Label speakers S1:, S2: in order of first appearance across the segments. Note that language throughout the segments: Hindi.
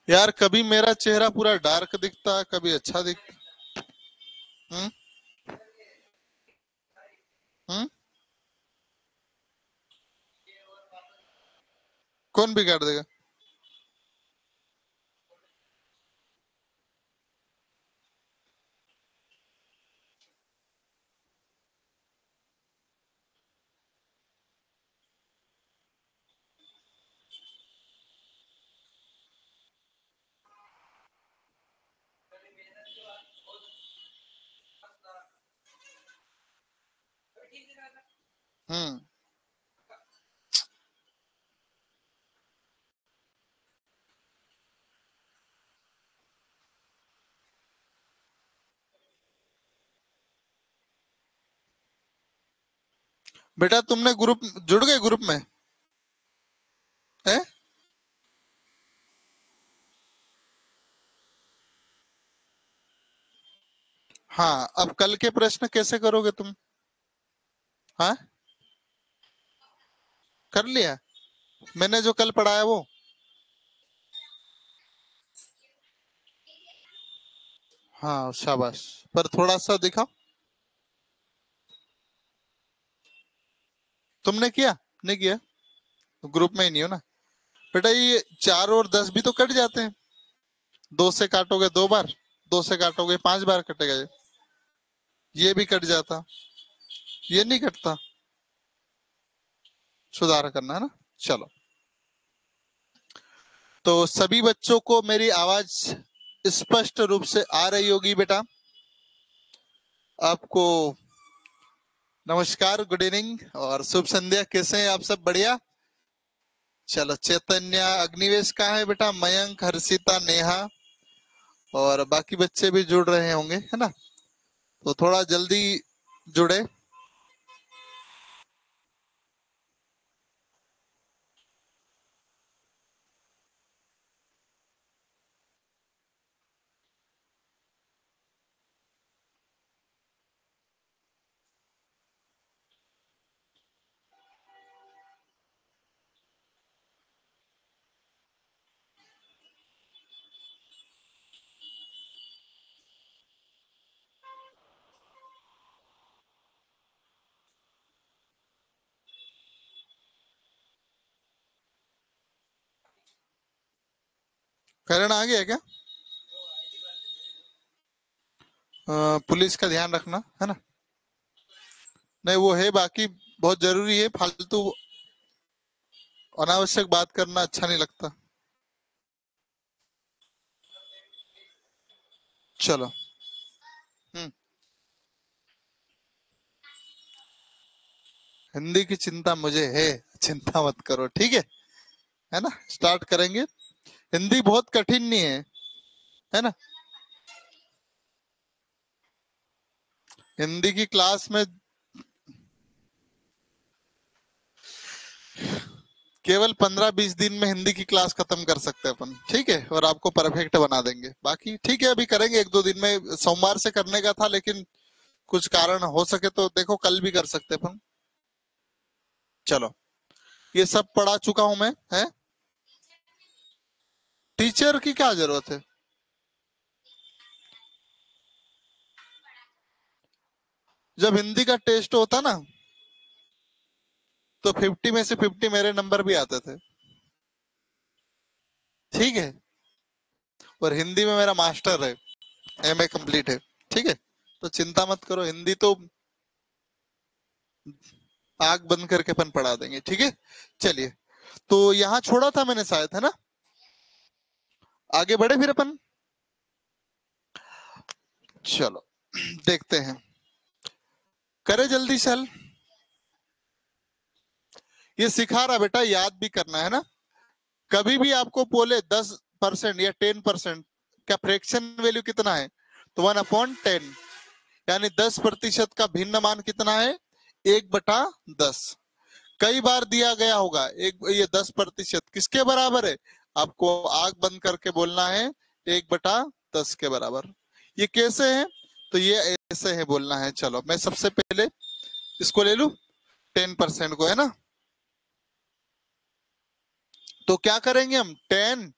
S1: यार कभी मेरा चेहरा पूरा डार्क दिखता, कभी अच्छा दिखता। हम्म। हम्म। कौन बिगाड़ देगा? हम्म। बेटा तुमने ग्रुप जुड़ गए ग्रुप में? है? हाँ, अब कल के प्रश्न कैसे करोगे तुम? हाँ, कर लिया मैंने जो कल पढ़ाया वो। हाँ शाबाश। पर थोड़ा सा दिखाओ। तुमने किया? नहीं किया? तो ग्रुप में ही नहीं हो ना। बेटा ये 4 और 10 भी तो कट जाते हैं। 2 से काटोगे 2 बार, 2 से काटोगे 5 बार कटेगा ये भी कट जाता। ये नहीं कटता। सुधार करना है ना। चलो। तो सभी बच्चों को मेरी आवाज स्पष्ट रूप से आ रही होगी बेटा आपको। नमस्कार, गुड इवनिंग और शुभ संध्या। कैसे हैं आप सब? बढ़िया। चलो, चैतन्य अग्निवेश कहाँ है बेटा? मयंक, हर्षिता, नेहा और बाकी बच्चे भी जुड़ रहे होंगे, है ना? तो थोड़ा जल्दी जुड़े। करण आ गया क्या? पुलिस का ध्यान रखना, है ना? नहीं वो है, बाकी बहुत जरूरी है। फालतू अनावश्यक बात करना अच्छा नहीं लगता। चलो। हम्म। हिंदी की चिंता मुझे है, चिंता मत करो, ठीक है ना? स्टार्ट करेंगे। हिंदी बहुत कठिन नहीं है ना? हिंदी की क्लास में केवल 15-20 दिन में हिंदी की क्लास खत्म कर सकते हैं अपन, ठीक है? और आपको परफेक्ट बना देंगे। बाकी ठीक है, अभी करेंगे 1-2 दिन में। सोमवार से करने का था लेकिन कुछ कारण हो सके तो देखो कल भी कर सकते हैं अपन। चलो, ये सब पढ़ा चुका हूं मैं, है? टीचर की क्या जरूरत है? जब हिंदी का टेस्ट होता ना तो 50 में से 50 मेरे नंबर भी आते थे, ठीक है? और हिंदी में मेरा मास्टर है, एमए कंप्लीट है, ठीक है? तो चिंता मत करो, हिंदी तो आग बंद करके अपन पढ़ा देंगे, ठीक है? चलिए, तो यहाँ छोड़ा था मैंने शायद, है ना? आगे बढ़े फिर अपन। चलो देखते हैं। करे जल्दी चल। ये सिखा रहा बेटा, याद भी करना है ना? कभी भी आपको बोले 10% या 10% का फ्रैक्शन वैल्यू कितना है, तो 1/10, यानी 10% का भिन्न मान कितना है? 1/10। कई बार दिया गया होगा एक, ये 10% किसके बराबर है? आपको आग बंद करके बोलना है 1/10 के बराबर। ये कैसे है? तो ये ऐसे है बोलना है। चलो मैं सबसे पहले इसको ले लू, 10% को, है ना? तो क्या करेंगे हम? 10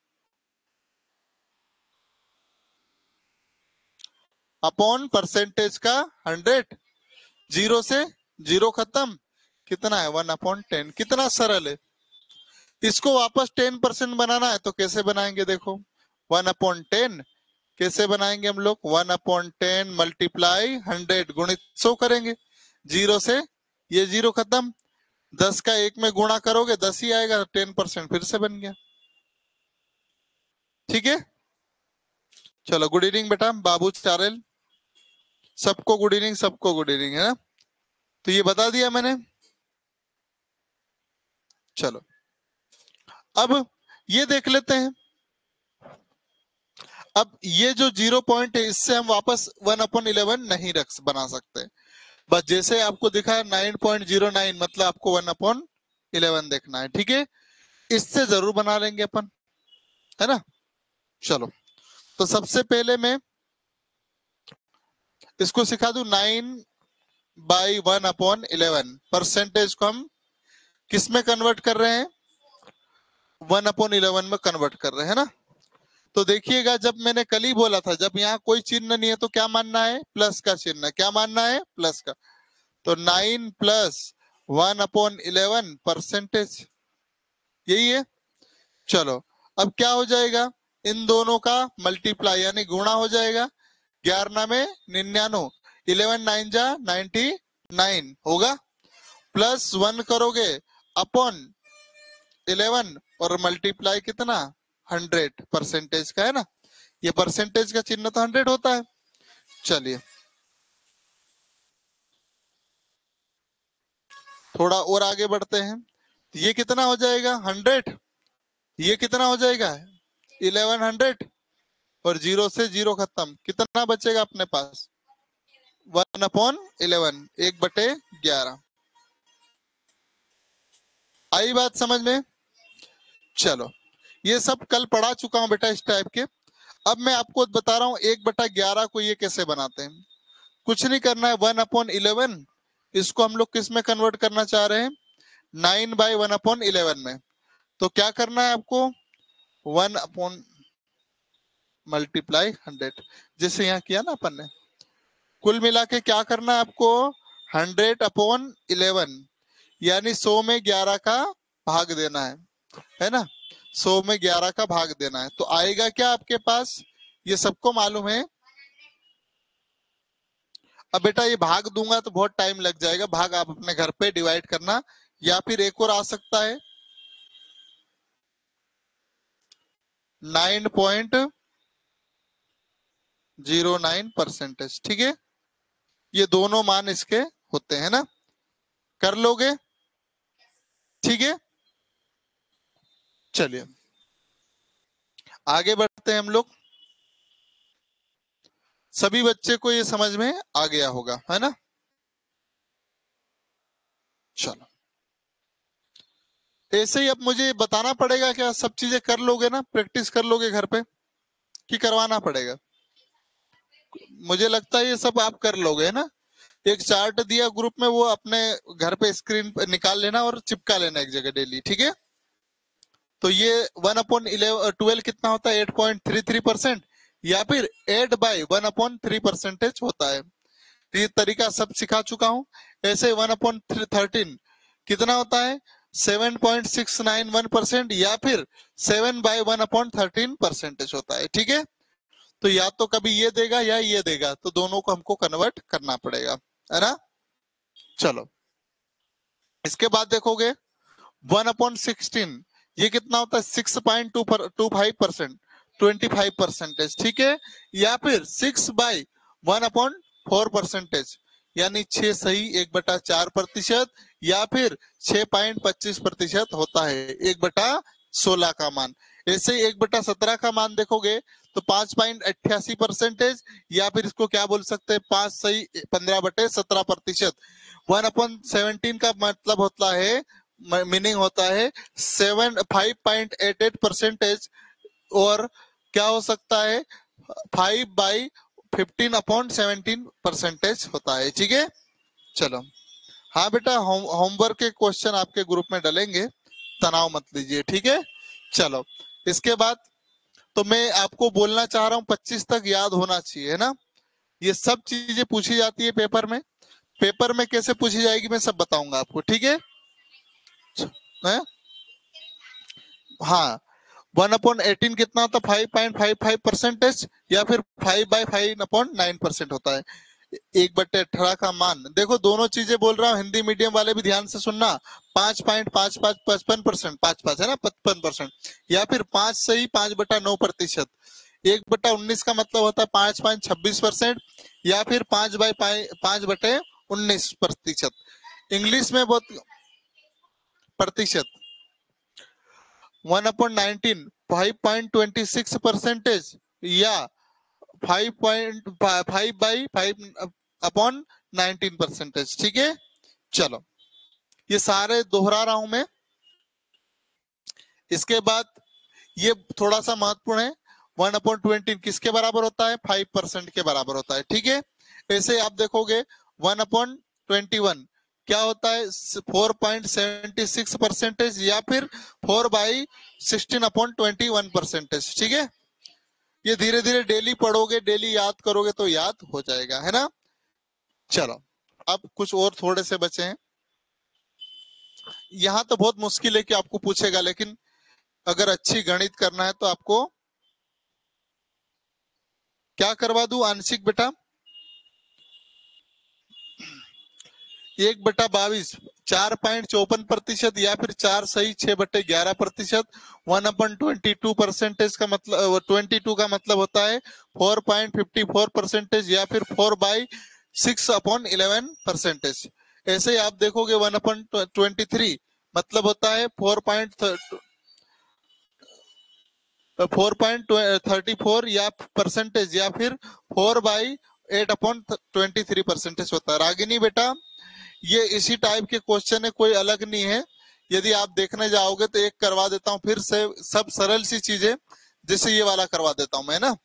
S1: अपॉन परसेंटेज का 100, जीरो से जीरो खत्म, कितना है 1/10। कितना सरल है। इसको वापस 10% बनाना है तो कैसे बनाएंगे, देखो 1/10 कैसे बनाएंगे हम लोग, 1/10 मल्टीप्लाई 100 गुणित 100 करेंगे, जीरो से ये जीरो खत्म, 10 का 1 में गुणा करोगे 10 ही आएगा, 10% फिर से बन गया। ठीक है, चलो गुड इवनिंग बेटा बाबू चारेल, सबको गुड इवनिंग, सबको गुड इवनिंग, है ना। तो ये बता दिया मैंने। चलो अब ये देख लेते हैं। अब ये जो 0 पॉइंट है इससे हम वापस 1/11 नहीं रख बना सकते, बस जैसे आपको दिखा है 9.09 मतलब आपको 1/11 देखना है। ठीक है, इससे जरूर बना लेंगे अपन, है ना। चलो तो सबसे पहले मैं इसको सिखा दूं, 9/1/11 परसेंटेज को हम किस में कन्वर्ट कर रहे हैं, 1/11 में कन्वर्ट कर रहे हैं ना। तो देखिएगा जब मैंने कल ही बोला था, जब यहाँ कोई चिन्ह नहीं है तो क्या मानना है, प्लस का चिन्ह, क्या मानना है, प्लस का। तो 9 प्लस 1/11 परसेंटेज, यही है। चलो अब क्या हो जाएगा, इन दोनों का मल्टीप्लाई यानी गुणा हो जाएगा, 11 में 99, 11 9 जा 99 होगा, प्लस 1 करोगे अपॉन 11 और मल्टीप्लाई कितना 100 परसेंटेज का, है ना। ये परसेंटेज का चिन्ह तो 100 होता है। चलिए थोड़ा और आगे बढ़ते हैं, ये कितना हो जाएगा 100, ये कितना हो जाएगा 1100, और जीरो से जीरो खत्म, कितना बचेगा अपने पास 1/11, 1/11। आई बात समझ में। चलो ये सब कल पढ़ा चुका हूं बेटा इस टाइप के। अब मैं आपको बता रहा हूं 1/11 को ये कैसे बनाते हैं। कुछ नहीं करना है, 1/11 इसको हम लोग किस में कन्वर्ट करना चाह रहे हैं, 9/1/11 में। तो क्या करना है आपको, 1 अपॉन मल्टीप्लाई 100, जैसे यहाँ किया ना अपन ने। कुल मिला के क्या करना है आपको, 100/11 यानी 100 में 11 का भाग देना है ना। 100 में 11 का भाग देना है तो आएगा क्या आपके पास, ये सबको मालूम है। अब बेटा ये भाग दूंगा तो बहुत टाइम लग जाएगा, भाग आप अपने घर पे डिवाइड करना, या फिर एक और आ सकता है 9.09 परसेंटेज। ठीक है, ये दोनों मान इसके होते हैं ना, कर लोगे। ठीक है, चलिए आगे बढ़ते हैं हम लोग। सभी बच्चे को ये समझ में आ गया होगा, है ना। चलो ऐसे ही अब मुझे बताना पड़ेगा क्या, सब चीजें कर लोगे ना, प्रैक्टिस कर लोगे घर पे कि करवाना पड़ेगा। मुझे लगता है ये सब आप कर लोगे, है ना। एक चार्ट दिया ग्रुप में, वो अपने घर पे स्क्रीन पर निकाल लेना और चिपका लेना एक जगह डेली। ठीक है, तो ये 1/12 कितना होता है 8.33%, या फिर 8/1/3 होता है। ये तरीका सब सिखा चुका हूं। ऐसे 1/13 कितना होता है 7.691%, या फिर 7/1/13 होता है। ठीक है, तो या तो कभी ये देगा या ये देगा, तो दोनों को हमको कन्वर्ट करना पड़ेगा, है ना। चलो इसके बाद देखोगे 1/16 ये कितना होता है 6.25%, 25%। ठीक है, या फिर 6/1/4%, यानी 6 सही 1/4%, या फिर 6.25% होता है 1/16 का मान। ऐसे ही 1/17 का मान देखोगे तो 5.88%, या फिर इसको क्या बोल सकते हैं 5 सही 15/17%। 1/17 का मतलब होता है, मीनिंग होता है 5.88%, और क्या हो सकता है 5/15/17% होता है। ठीक है, चलो हाँ बेटा होमवर्क के क्वेश्चन आपके ग्रुप में डलेंगे, तनाव मत लीजिए। ठीक है, चलो इसके बाद तो मैं आपको बोलना चाह रहा हूँ 25 तक याद होना चाहिए, है ना। ये सब चीजें पूछी जाती है पेपर में। पेपर में कैसे पूछी जाएगी मैं सब बताऊंगा आपको, ठीक है? हाँ, 1/18 कितना होता है? 5.55% या फिर 5/5/9% होता है। 1/18 का मान देखो, दोनों चीजें बोल रहा हूँ, हिंदी मीडियम वाले भी ध्यान से सुनना। 5.5555% 5 है ना, 55%, या फिर 5 से ही 5/9%। 1/19 का मतलब होता है 5.26%, या फिर 5/19%। इंग्लिश में बहुत प्रतिशत। 1/19 5.26% या 5.5/5/19%। ठीक है, चलो ये सारे दोहरा रहा हूं मैं। इसके बाद ये थोड़ा सा महत्वपूर्ण है, 1/20 किसके बराबर होता है? 5% के बराबर होता है। ठीक है, ऐसे आप देखोगे 1/21 क्या होता है? 4.76% या फिर 4/16/21%। ठीक है, ये धीरे धीरे डेली पढ़ोगे, डेली याद करोगे तो याद हो जाएगा, है ना? चलो अब कुछ और थोड़े से बचे हैं। यहाँ तो बहुत मुश्किल है कि आपको पूछेगा, लेकिन अगर अच्छी गणित करना है तो आपको क्या करवा दूं आंशिक बेटा? 1/22 4.54% या फिर 4 सही 6/11%। 1/22% का मतलब 22 का मतलब होता है 4.54% या फिर 4/6/11%। ऐसे ही आप देखोगे 1/23 मतलब होता है 4.34 या परसेंटेज या फिर 4/8/23% होता है। रागिनी बेटा ये इसी टाइप के क्वेश्चन है, कोई अलग नहीं है। यदि आप देखने जाओगे तो एक करवा देता हूं फिर से, सब सरल सी चीजें, जैसे ये वाला करवा देता हूं मैं ना।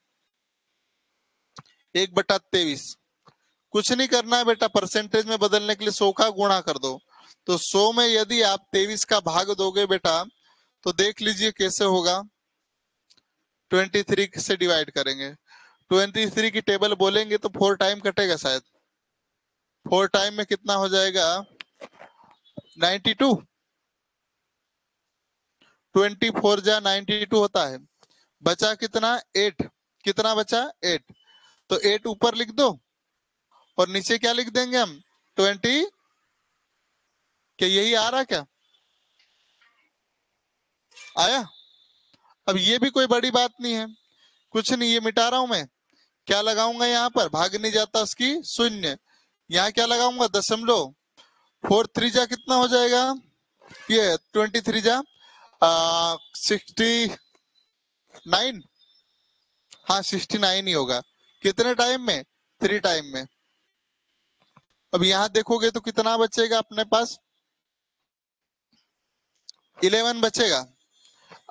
S1: 1/23 कुछ नहीं करना है बेटा, परसेंटेज में बदलने के लिए 100 का गुणा कर दो। तो 100 में यदि आप 23 का भाग दोगे बेटा तो देख लीजिए कैसे होगा। 23 से डिवाइड करेंगे, 23 की टेबल बोलेंगे तो 4 टाइम कटेगा शायद। 4 टाइम में कितना हो जाएगा? 92। 24 जा 92 होता है। बचा कितना? 8। कितना बचा? 8। तो 8 ऊपर लिख दो और नीचे क्या लिख देंगे हम? 20। क्या यही आ रहा? क्या आया? अब ये भी कोई बड़ी बात नहीं है, कुछ नहीं, ये मिटा रहा हूं मैं। क्या लगाऊंगा यहाँ पर? भाग नहीं जाता उसकी शून्य। यहाँ क्या लगाऊंगा? दशमलव। 4 3 जा कितना हो जाएगा? ये 23 जा 69। हाँ 69 ही होगा। कितने टाइम में? 3 टाइम में। अब यहाँ देखोगे तो कितना बचेगा अपने पास? 11 बचेगा।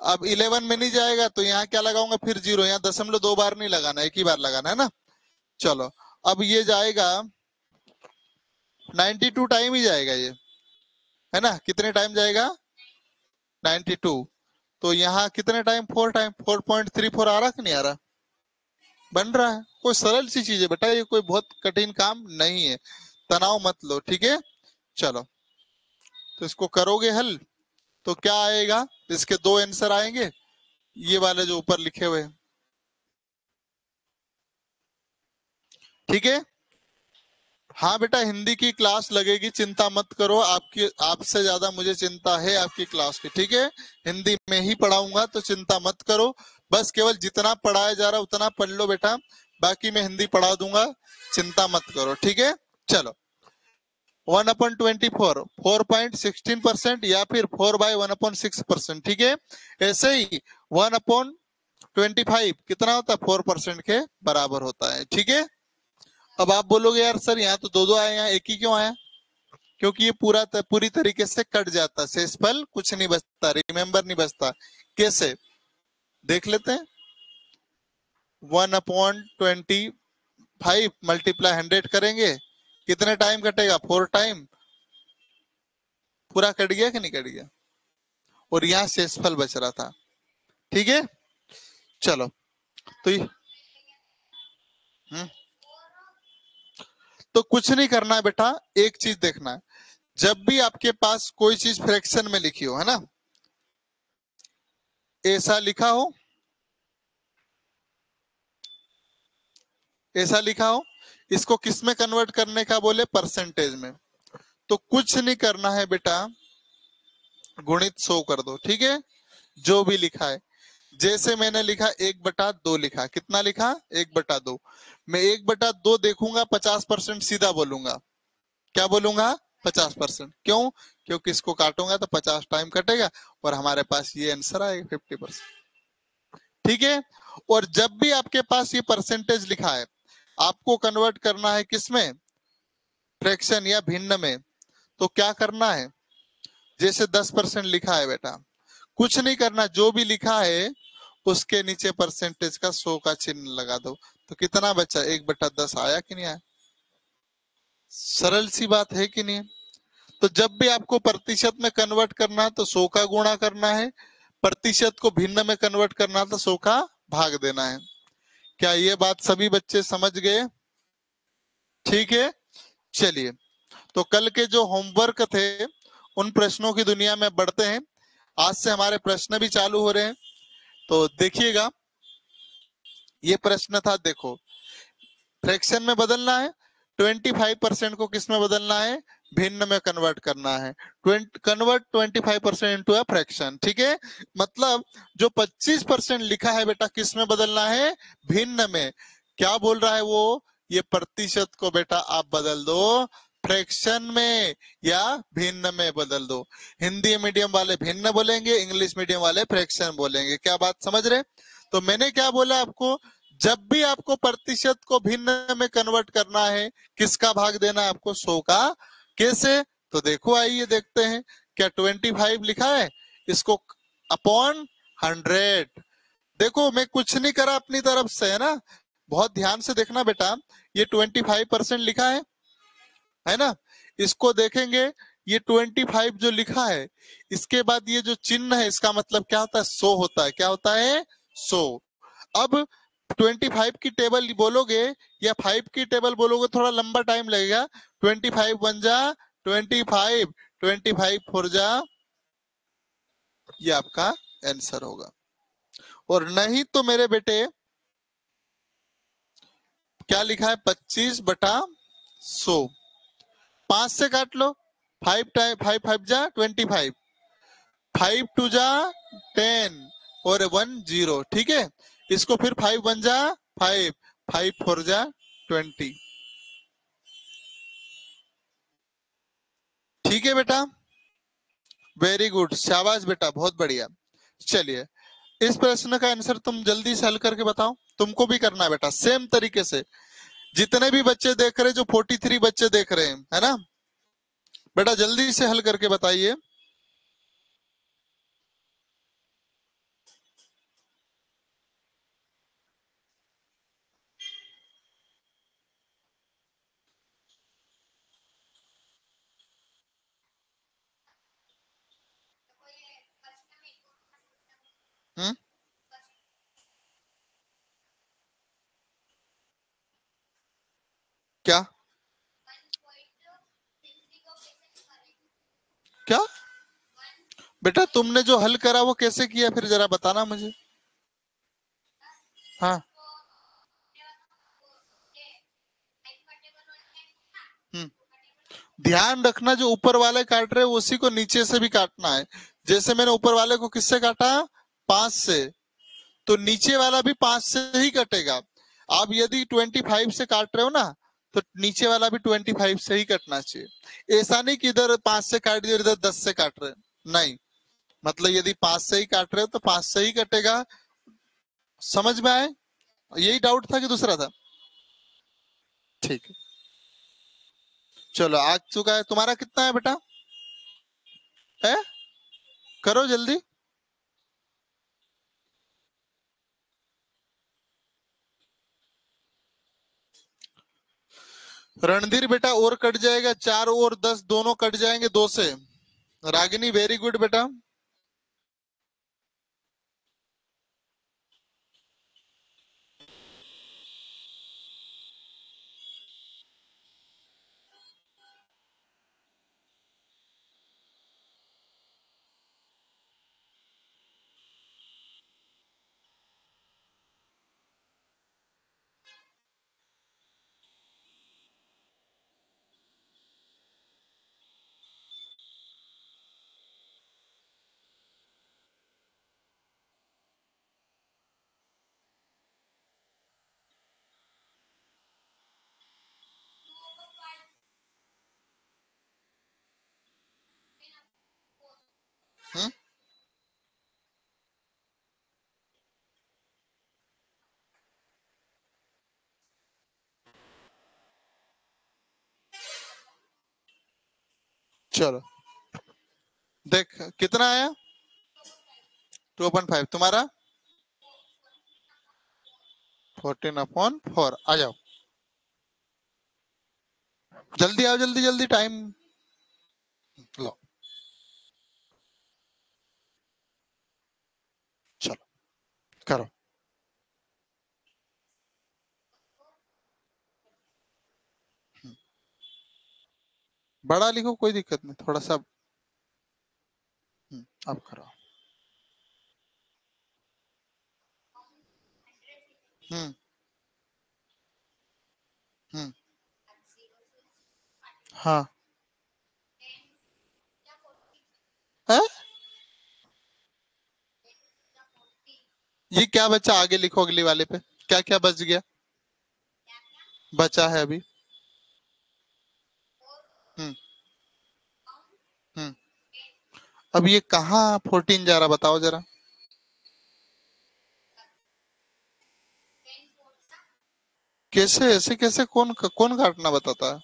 S1: अब 11 में नहीं जाएगा तो यहाँ क्या लगाऊंगा? फिर 0। यहाँ दशमलव 2 बार नहीं लगाना, एक ही बार लगाना है ना। चलो अब ये जाएगा 92 टाइम ही जाएगा ये, है ना? कितने टाइम जाएगा? 92। तो यहाँ कितने टाइम? 4 टाइम। 4.34 आ रहा कि नहीं आ रहा? बन रहा है। कोई सरल सी चीज है बेटा, ये कोई बहुत कठिन काम नहीं है, तनाव मत लो। ठीक है, चलो तो इसको करोगे हल तो क्या आएगा? इसके दो आंसर आएंगे, ये वाले जो ऊपर लिखे हुए हैं। ठीक है, हाँ बेटा हिंदी की क्लास लगेगी, चिंता मत करो। आपकी आपसे ज्यादा मुझे चिंता है आपकी क्लास की। ठीक है, हिंदी में ही पढ़ाऊंगा तो चिंता मत करो। बस केवल जितना पढ़ाया जा रहा उतना पढ़ लो बेटा, बाकी मैं हिंदी पढ़ा दूंगा, चिंता मत करो। ठीक है, चलो 1/24 4.16% या फिर 4/1/6%। ठीक है, ऐसे ही 1/25 कितना होता है? 4% के बराबर होता है। ठीक है, अब आप बोलोगे यार सर यहाँ तो दो दो आए, यहाँ एक ही क्यों आया? क्योंकि ये पूरी तरीके से कट जाता, शेषफल कुछ नहीं बचता, रिमेम्बर नहीं बचता। कैसे देख लेते हैं। 1/25 मल्टीप्लाई 100 करेंगे, कितने टाइम कटेगा? 4 टाइम। पूरा कट गया कि नहीं कट गया? और यहाँ शेषफल बच रहा था। ठीक है, चलो तो ये तो कुछ नहीं करना है बेटा, एक चीज देखना है, जब भी आपके पास कोई चीज फ्रैक्शन में लिखी हो, है ना, ऐसा लिखा हो, ऐसा लिखा हो, इसको किस में कन्वर्ट करने का बोले, परसेंटेज में। तो कुछ नहीं करना है बेटा, गुणित 100 कर दो, ठीक है, जो भी लिखा है। जैसे मैंने लिखा 1/2 लिखा, कितना लिखा, 1/2। मैं 1/2 देखूंगा 50% सीधा बोलूंगा, क्या बोलूंगा, 50%। क्यों, क्योंकि इसको काटूंगा तो 50 टाइम कटेगा और हमारे पास ये आंसर आएगा 50%, ठीक है। और जब भी आपके पास ये परसेंटेज लिखा है, आपको कन्वर्ट करना है किसमें, फ्रैक्शन या भिन्न में। तो क्या करना है, जैसे 10% लिखा है बेटा, कुछ नहीं करना, जो भी लिखा है उसके नीचे परसेंटेज का 100 का चिन्ह लगा दो। तो कितना बचा, 1/10 आया कि नहीं आया, सरल सी बात है कि नहीं। तो जब भी आपको प्रतिशत में कन्वर्ट करना है तो 100 का गुणा करना है, प्रतिशत को भिन्न में कन्वर्ट करना तो 100 का भाग देना है। क्या ये बात सभी बच्चे समझ गए, ठीक है। चलिए, तो कल के जो होमवर्क थे उन प्रश्नों की दुनिया में बढ़ते हैं। आज से हमारे प्रश्न भी चालू हो रहे हैं, तो देखिएगा। ये प्रश्न था, देखो, फ्रैक्शन में बदलना है, 25% को किस में बदलना है, भिन्न में कन्वर्ट करना है, कन्वर्ट 25% इनटू अ फ्रैक्शन, ठीक है। मतलब जो 25% लिखा है बेटा, किस में बदलना है, भिन्न में। क्या बोल रहा है वो, ये प्रतिशत को बेटा आप बदल दो फ्रैक्शन में या भिन्न में बदल दो। हिंदी मीडियम वाले भिन्न बोलेंगे, इंग्लिश मीडियम वाले फ्रैक्शन बोलेंगे। क्या बात समझ रहे। तो मैंने क्या बोला आपको, जब भी आपको प्रतिशत को भिन्न में कन्वर्ट करना है, किसका भाग देना है आपको, 100 का। कैसे, तो देखो, आइए देखते हैं। क्या 25 लिखा है, इसको अपॉन 100। देखो, मैं कुछ नहीं करा अपनी तरफ से, है ना, बहुत ध्यान से देखना बेटा। ये 25% लिखा है ना, इसको देखेंगे, ये 25 जो लिखा है, इसके बाद ये जो चिन्ह है, इसका मतलब क्या होता है, 100 होता है। क्या होता है, 100। अब 25 की टेबल बोलोगे या 5 की टेबल बोलोगे, थोड़ा लंबा टाइम लगेगा। 25 बन जा 25, 25 फोर जा, ये आपका आंसर होगा। और नहीं तो मेरे बेटे क्या लिखा है, 25/100, 5 से काट लो, 5 टाइम 5 5 जा 25, 5 2 जा 10 और 1 0, ठीक है। इसको फिर 5 बन जा 5, 5 4 जा 20, ठीक है बेटा। वेरी गुड, शाबाश बेटा, बहुत बढ़िया। चलिए, इस प्रश्न का आंसर तुम जल्दी से हल करके बताओ। तुमको भी करना है बेटा, सेम तरीके से। जितने भी बच्चे देख रहे हैं, जो 43 बच्चे देख रहे हैं, है ना बेटा, जल्दी से हल करके बताइए। हम्म, क्या क्या बेटा, तुमने जो हल करा वो कैसे किया, फिर जरा बताना मुझे। हाँ। हम्म, ध्यान रखना, जो ऊपर वाले काट रहे हैं उसी को नीचे से भी काटना है। जैसे मैंने ऊपर वाले को किससे काटा, 5 से, तो नीचे वाला भी 5 से ही कटेगा। आप यदि 25 से काट रहे हो ना, तो नीचे वाला भी 25 से ही कटना चाहिए। ऐसा नहीं कि इधर 5 से काट दिया, इधर 10 से काट रहे, नहीं। मतलब यदि 5 से ही काट रहे हो तो 5 से ही कटेगा। समझ में आए, यही डाउट था कि दूसरा था, ठीक है। चलो, आ चुका है। तुम्हारा कितना है बेटा, है, करो जल्दी। रणधीर बेटा, और कट जाएगा, 4 और 10 दोनों कट जाएंगे 2 से। रागिनी, वेरी गुड बेटा। हम्म, चलो देख कितना आया, 2.5। तुम्हारा 14/4। आ जाओ, जल्दी आओ, जल्दी जल्दी, टाइम लो। चलो करो। बड़ा लिखो, कोई दिक्कत नहीं, थोड़ा सा। अब करो। हम्म। हम्म। हाँ। है? ये क्या बचा, आगे लिखो अगली वाले पे। क्या क्या बच गया, बचा है अभी। हम्म। हम्म। अब ये कहाँ 14 जा रहा, बताओ जरा। कैसे ऐसे, कैसे, कौन कौन काटना बताता है?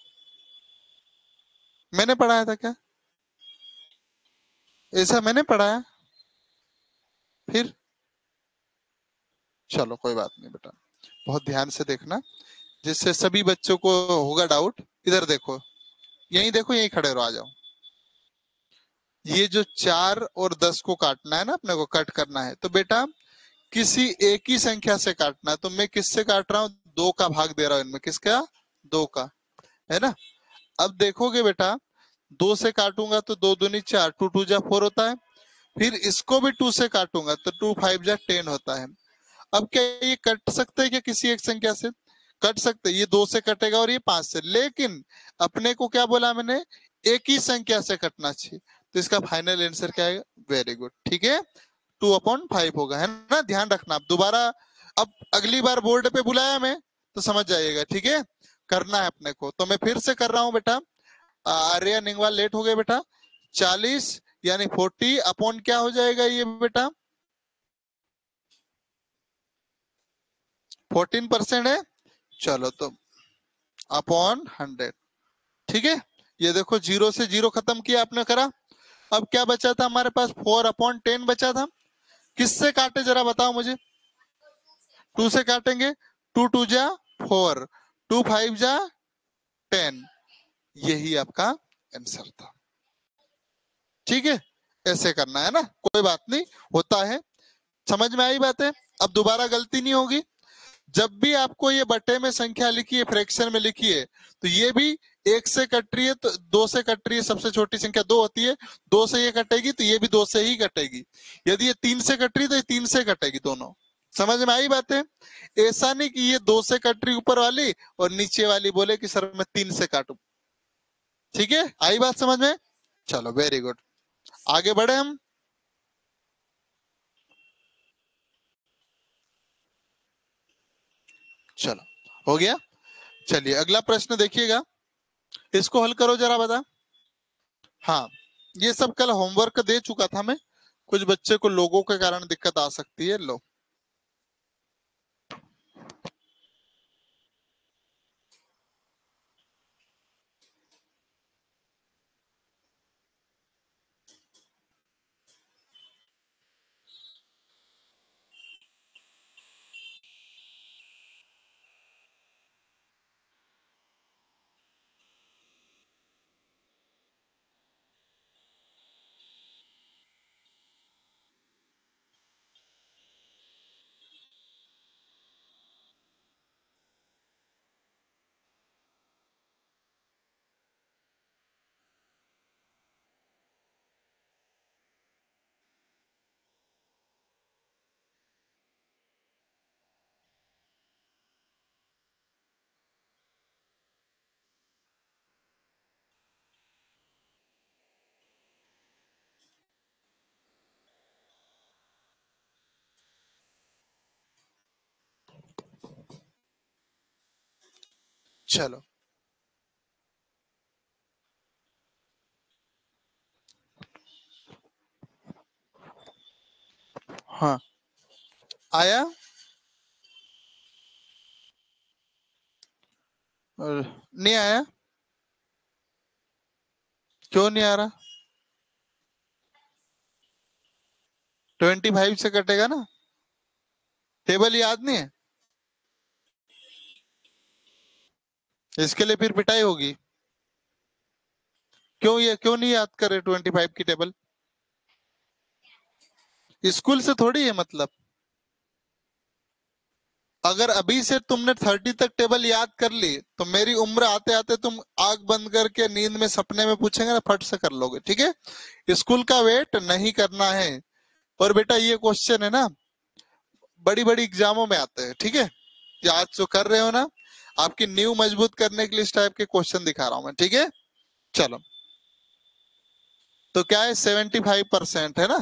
S1: मैंने पढ़ाया था क्या? ऐसा मैंने पढ़ाया? फिर चलो कोई बात नहीं बेटा, बहुत ध्यान से देखना, जिससे सभी बच्चों को होगा डाउट। इधर देखो, यहीं देखो, यहीं खड़े रहो, आ जाओ। ये जो 4 और 10 को काटना है ना, अपने को कट करना है, तो बेटा किसी एक ही संख्या से काटना है। तो मैं किससे काट रहा हूँ, 2 का भाग दे रहा हूँ इनमें, किसका, 2 का, है ना। अब देखोगे बेटा, 2 से काटूंगा तो 2 दूनी 4, 2 2 जा 4 होता है। फिर इसको भी 2 से काटूंगा तो 2 5 जा 10 होता है। अब क्या ये कट सकते हैं क्या किसी एक संख्या से? कट सकते, ये 2 से कटेगा और ये 5 से, लेकिन अपने को क्या बोला मैंने, एक ही संख्या से कटना चाहिए। तो इसका फाइनल आंसर क्या है? वेरी गुड, ठीक है, 2/5 होगा, है ना। ध्यान रखना, अब दोबारा, अब अगली बार बोर्ड पे बुलाया मैं तो समझ जाइएगा, ठीक है। करना है अपने को, तो मैं फिर से कर रहा हूँ बेटा। आर्या निंगवाल लेट हो गए बेटा। 40 यानी 40 क्या हो जाएगा ये बेटा, 14% है। चलो तो अपॉन 100, ठीक है। ये देखो, 0 से 0 खत्म किया आपने, करा। अब क्या बचा था हमारे पास, 4/10 बचा था। किससे काटे जरा बताओ मुझे। 2 से काटेंगे, 2 2 जा 4, 2 5 जा 10, यही आपका आंसर था, ठीक है। ऐसे करना है ना, कोई बात नहीं, होता है। समझ में आई बात है? अब दोबारा गलती नहीं होगी। जब भी आपको ये बटे में संख्या लिखी है, फ्रैक्शन में लिखी है, तो ये भी 1 से कट रही है तो 2 से कट रही है, सबसे छोटी संख्या 2 होती है, 2 से ये कटेगी तो ये भी 2 से ही कटेगी। यदि ये 3 से कट रही है तो ये 3 से कटेगी, दोनों। समझ में आई बात है? ऐसा नहीं कि ये 2 से कट रही ऊपर वाली और नीचे वाली बोले कि सर मैं 3 से काटू। ठीक है, आई बात समझ में? चलो वेरी गुड, आगे बढ़े हम। चलो, हो गया। चलिए अगला प्रश्न देखिएगा, इसको हल करो जरा, बता। हाँ, ये सब कल होमवर्क दे चुका था मैं, कुछ बच्चे को लोगों के कारण दिक्कत आ सकती है, लो। चलो, हाँ आया और नहीं आया, क्यों नहीं आ रहा? 25 से कटेगा ना, टेबल याद नहीं है? इसके लिए फिर पिटाई होगी। क्यों, ये क्यों नहीं याद करे 25 की टेबल? स्कूल से थोड़ी है मतलब। अगर अभी से तुमने 30 तक टेबल याद कर ली तो मेरी उम्र आते आते तुम आंख बंद करके नींद में सपने में पूछेंगे ना, फट से कर लोगे। ठीक है, स्कूल का वेट नहीं करना है। और बेटा ये क्वेश्चन है ना, बड़ी बड़ी एग्जामों में आते हैं। ठीक है, ये आज जो कर रहे हो ना, आपकी नींव मजबूत करने के लिए इस टाइप के क्वेश्चन दिखा रहा हूं मैं। ठीक है, चलो। तो क्या है, 75% है ना।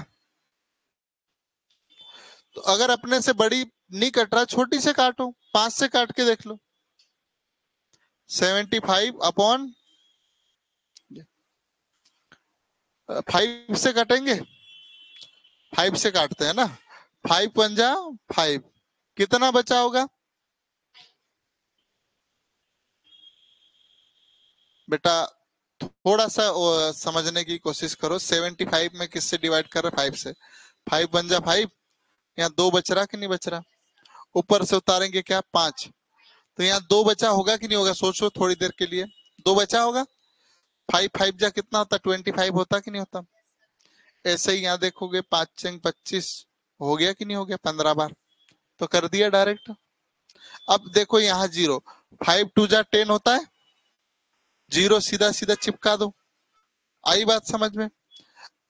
S1: तो अगर अपने से बड़ी नहीं कट रहा, छोटी से काटो, 5 से काट के देख लो। 75 अपॉन 5 से कटेंगे, 5 से काटते हैं ना। 5 पंजा 5, कितना बचा होगा बेटा? थोड़ा सा समझने की कोशिश करो। 75 में किससे डिवाइड कर रहे? 5 से। 5 पंजा 5, यहाँ 2 बच रहा कि नहीं बच रहा? ऊपर से उतारेंगे क्या, 5। तो यहाँ 2 बचा होगा कि नहीं होगा? सोचो थोड़ी देर के लिए, 2 बचा होगा। 5 5 जा कितना होता? 25 होता कि नहीं होता? ऐसे ही यहाँ देखोगे, 5 चंग 25 हो गया कि नहीं हो गया? 15 बार तो कर दिया डायरेक्ट। अब देखो यहाँ 0, 5 2 जा 10 होता है, 0 सीधा सीधा चिपका दो। आई बात समझ में?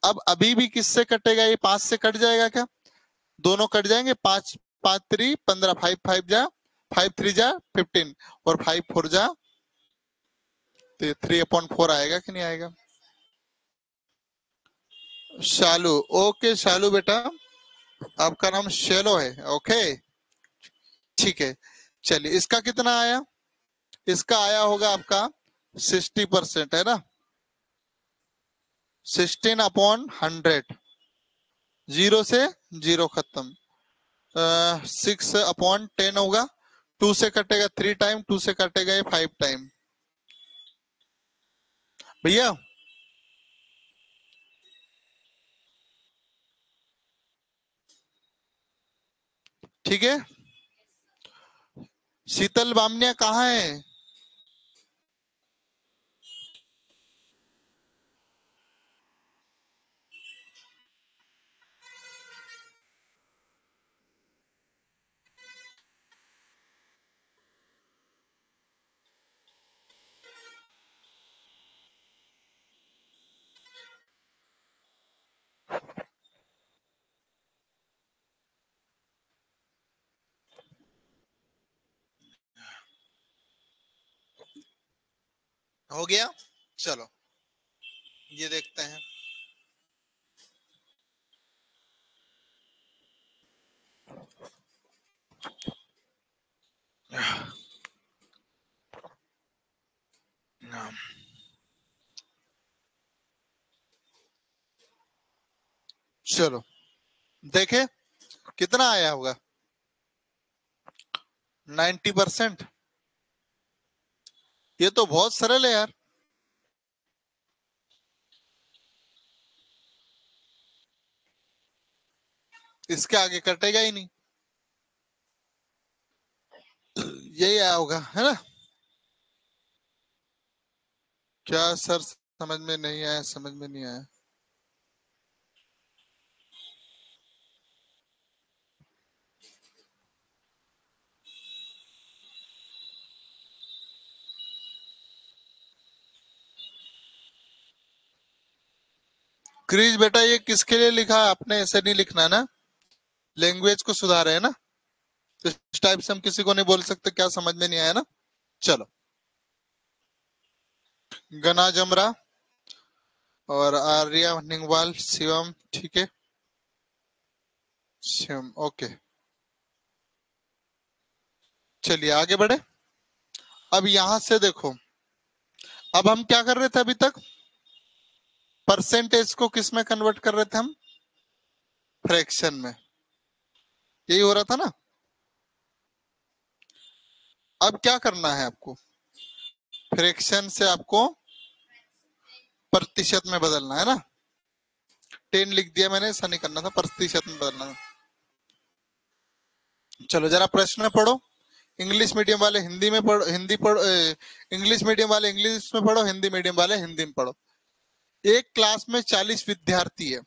S1: अब अभी भी किससे कटेगा? ये 5 से कट जाएगा क्या? दोनों कट जाएंगे। 5 5 3 15, 5 5 जा 5 3 जा 15, और 5 4 जा तो 3/4 आएगा कि नहीं आएगा? शालू, ओके शालू बेटा, आपका नाम शेलो है। ओके ठीक है, चलिए इसका कितना आया? इसका आया होगा आपका 60%, है ना। 16/100, 0 से 0 खत्म। 6/10 होगा, 2 से कटेगा 3 टाइम, 2 से कटेगा ये 5 टाइम। भैया ठीक है, शीतल बामनिया कहाँ है? हो गया, चलो ये देखते हैं। चलो देखे कितना आया होगा? 90%। ये तो बहुत सरल है यार। इसके आगे कटेगा ही नहीं, यही आया होगा, है ना। क्या सर, समझ में नहीं आया? समझ में नहीं आया? क्रीज बेटा, ये किसके लिए लिखा है आपने? ऐसे नहीं लिखना है ना, लैंग्वेज को सुधारे है ना। इस टाइप से हम किसी को नहीं बोल सकते क्या समझ में नहीं आया ना। चलो, गना जमरा और आर्या निंगवाल शिवम, ठीक है, शिवम ओके। चलिए आगे बढ़े। अब यहां से देखो, अब हम क्या कर रहे थे अभी तक? परसेंटेज को किस में कन्वर्ट कर रहे थे हम? फ्रैक्शन में। यही हो रहा था ना। अब क्या करना है आपको, फ्रैक्शन से आपको प्रतिशत में बदलना है ना। 10 लिख दिया मैंने, ऐसा नहीं करना था, प्रतिशत में बदलना था। चलो जरा प्रश्न पढ़ो। इंग्लिश मीडियम वाले हिंदी में पढ़ो, हिंदी पढ़ो, इंग्लिश मीडियम वाले इंग्लिश में पढ़ो, हिंदी मीडियम वाले हिंदी में पढ़ो। एक क्लास में 40 विद्यार्थी है।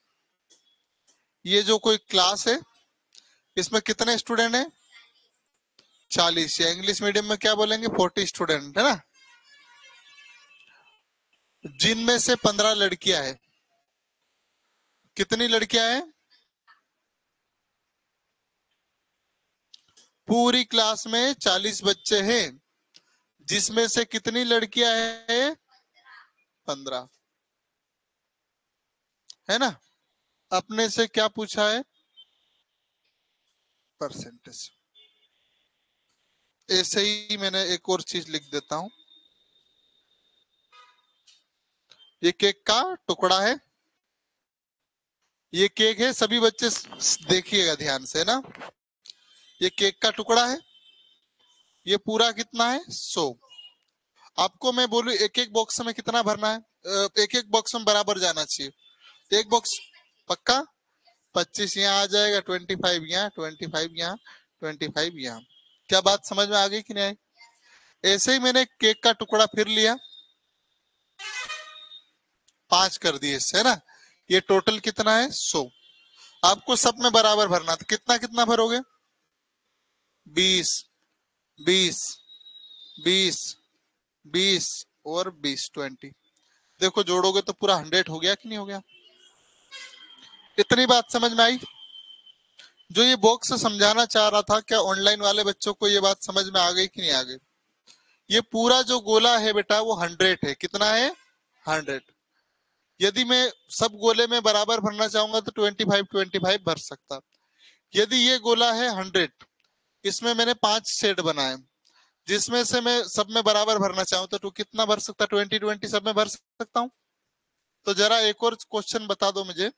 S1: ये जो कोई क्लास है, इसमें कितने स्टूडेंट हैं? 40, या इंग्लिश मीडियम में क्या बोलेंगे, 40 स्टूडेंट है ना। जिनमें से 15 लड़कियां हैं। कितनी लड़कियां हैं? पूरी क्लास में 40 बच्चे हैं, जिसमें से कितनी लड़कियां हैं? 15, है ना। अपने से क्या पूछा है? परसेंटेज। ऐसे ही मैंने एक और चीज लिख देता हूं। ये केक का टुकड़ा है, ये केक है, सभी बच्चे देखिएगा ध्यान से ना। ये केक का टुकड़ा है, ये पूरा कितना है? 100। आपको मैं बोलूं एक एक बॉक्स में कितना भरना है? एक एक बॉक्स में बराबर जाना चाहिए। एक बॉक्स पक्का 25 यहाँ आ जाएगा, 25 यहाँ, 25 यहाँ, 25 यहाँ। क्या बात समझ में आ गई कि नहीं आई? ऐसे ही मैंने केक का टुकड़ा फिर लिया, 5 कर दिए इससे, है ना। ये टोटल कितना है? 100। आपको सब में बराबर भरना, तो कितना कितना भरोगे? 20, 20, 20, 20 और 20, 20। देखो जोड़ोगे तो पूरा 100 हो गया कि नहीं हो गया? इतनी बात समझ में आई? जो ये बॉक्स समझाना चाह रहा था, क्या ऑनलाइन वाले बच्चों को ये बात समझ में आ गई कि नहीं आ गई? ये पूरा जो गोला है बेटा वो 100 है। कितना है? 100। यदि मैं सब गोले में बराबर भरना चाहूंगा तो 25 25 भर सकता। यदि ये गोला है 100, इसमें मैंने 5 सेट बनाए, जिसमें से मैं सब में बराबर भरना चाहूँ तो कितना भर सकता? 20 20 सब में भर सकता हूँ। तो जरा एक और क्वेश्चन बता दो मुझे।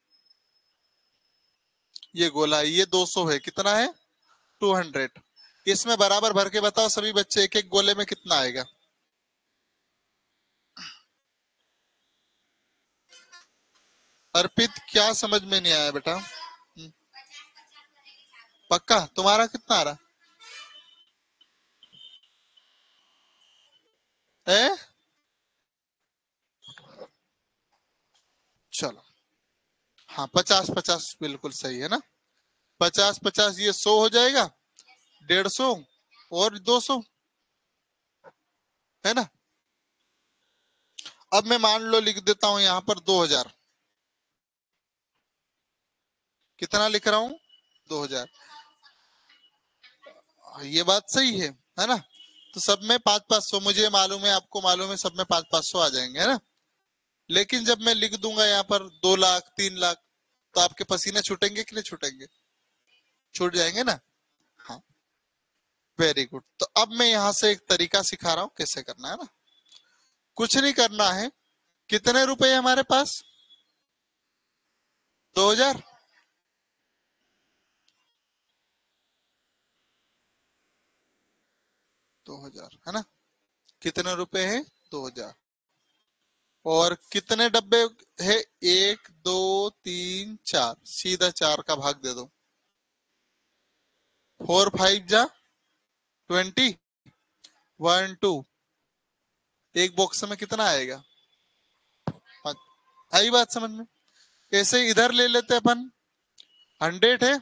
S1: ये गोला ये 200 है, कितना है? 200। इसमें बराबर भर के बताओ सभी बच्चे, एक एक गोले में कितना आएगा? अर्पित क्या समझ में नहीं आया बेटा? पक्का तुम्हारा कितना आ रहा है? चलो, हाँ 50 50 बिल्कुल सही है ना। 50 50 ये 100 हो जाएगा, 150 और 200, है ना। अब मैं मान लो लिख देता हूं यहाँ पर 2000। कितना लिख रहा हूँ? 2000। ये बात सही है ना। तो सब में 5 500 मुझे मालूम है, आपको मालूम है, सब में 5 500 आ जाएंगे, है ना। लेकिन जब मैं लिख दूंगा यहाँ पर 2 लाख 3 लाख, तो आपके पसीने छूटेंगे कि नहीं छूटेंगे? छूट जाएंगे ना। हाँ, वेरी गुड। तो अब मैं यहाँ से एक तरीका सिखा रहा हूँ कैसे करना है ना। कुछ नहीं करना है। कितने रुपए है हमारे पास? 2000। 2000 है ना। कितने रुपए हैं? 2000। और कितने डब्बे है? 1 2 3 4, सीधा 4 का भाग दे दो। 4 5 जा 20, 1 2। एक बॉक्स में कितना आएगा? आई बात समझ में? ऐसे इधर ले लेते अपन। 100 है,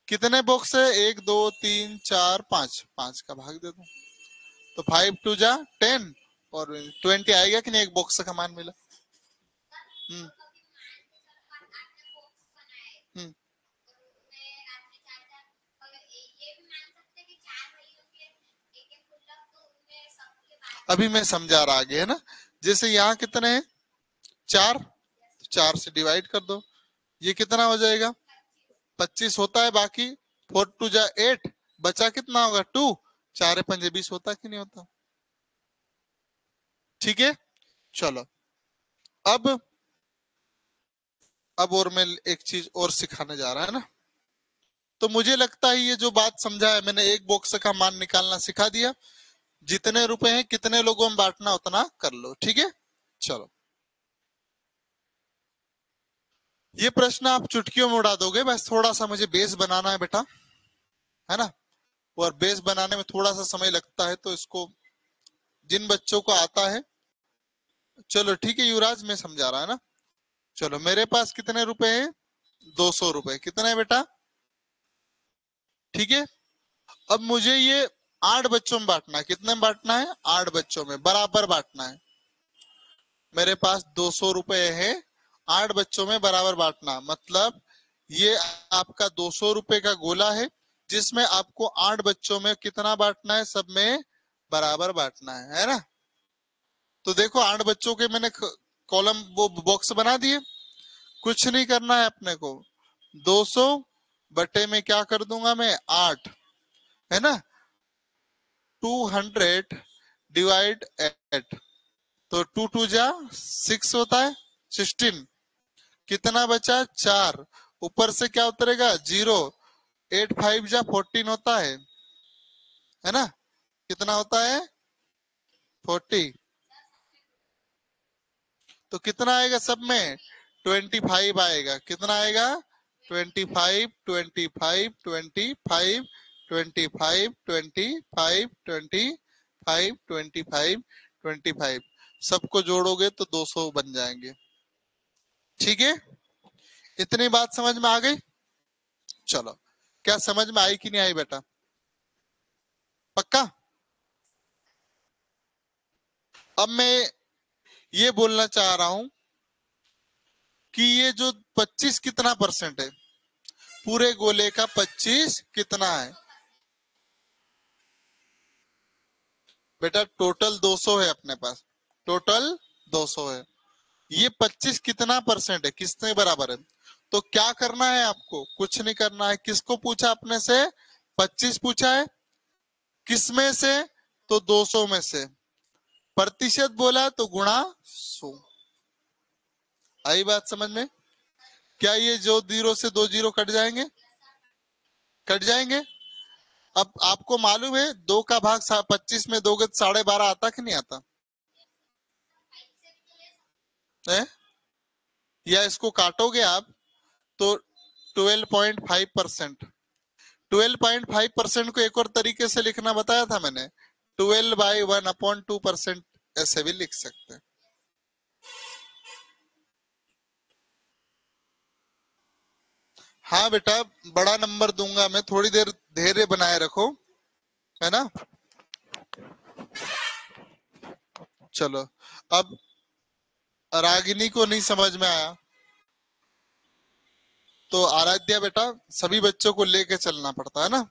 S1: कितने बॉक्स है? 1 2 3 4 5, 5 का भाग दे दो। तो 5 2 जा 10, और 20 आएगा कि नहीं? एक बॉक्स का मान मिला। हम्म। हम्म। अभी मैं समझा रहा आगे, है ना। जैसे यहाँ कितने हैं? 4, 4 से डिवाइड कर दो। ये कितना हो जाएगा? 25 होता है। बाकी 4 2 जा 8, बचा कितना होगा? 2। 4 5 20 होता कि नहीं होता? ठीक है। चलो, अब और मैं एक चीज और सिखाने जा रहा है ना। तो मुझे लगता है ये जो बात समझा है मैंने, एक बॉक्स का मान निकालना सिखा दिया। जितने रुपए हैं कितने लोगों में बांटना उतना कर लो, ठीक है। चलो, ये प्रश्न आप चुटकियों में उड़ा दोगे, बस थोड़ा सा मुझे बेस बनाना है बेटा, है ना। और बेस बनाने में थोड़ा सा समय लगता है, तो इसको जिन बच्चों को आता है, चलो ठीक है युवराज, मैं समझा रहा है ना। चलो, मेरे पास कितने रुपए हैं? 200 रुपए। कितना है बेटा? ठीक है। अब मुझे ये 8 बच्चों में बांटना है। कितने में बांटना है? 8 बच्चों में, बराबर बांटना है। मेरे पास 200 रुपए है, 8 बच्चों में बराबर बांटना, मतलब ये आपका 200 रुपए का गोला है, जिसमें आपको 8 बच्चों में कितना बांटना है? सब में बराबर बांटना है ना। तो देखो, 8 बच्चों के मैंने कॉलम वो बॉक्स बना दिए। कुछ नहीं करना है अपने को। 200 बटे में क्या कर दूंगा मैं? 8, है ना। 200 डिवाइड 8, तो 2 2 जा 6 होता है, 16। कितना बचा? 4। ऊपर से क्या उतरेगा? 0। 8 5 जा 14 होता है ना। कितना होता है? 40। तो कितना आएगा सब में? 25 आएगा। कितना आएगा? 25 25 25 25 25 25 25 25। सबको जोड़ोगे तो 200 बन जाएंगे। ठीक है, इतनी बात समझ में आ गई? चलो, क्या समझ में आई कि नहीं आई बेटा? पक्का? अब मैं ये बोलना चाह रहा हूं कि ये जो 25 कितना परसेंट है? पूरे गोले का 25 कितना है बेटा? टोटल 200 है अपने पास, टोटल 200 है। ये 25 कितना परसेंट है? किसने बराबर है? तो क्या करना है आपको? कुछ नहीं करना है। किसको पूछा अपने से? 25 पूछा है। किस में से? तो 200 में से। प्रतिशत बोला तो गुणा 100। आई बात समझ में? क्या ये जो 0 से 2 जीरो कट जाएंगे? कट जाएंगे। अब आपको मालूम है 2 का भाग 25 में दोगे तो 12.5 आता कि नहीं आता है? या इसको काटोगे आप तो 12.5%। 12.5% को एक और तरीके से लिखना बताया था मैंने, 12/1/2%, ऐसे भी लिख सकते हैं। हाँ बेटा, बड़ा नंबर दूंगा मैं, थोड़ी देर धैर्य बनाए रखो, है ना। चलो, अब रागिनी को नहीं समझ में आया तो आराध्या बेटा, सभी बच्चों को लेके चलना पड़ता है ना।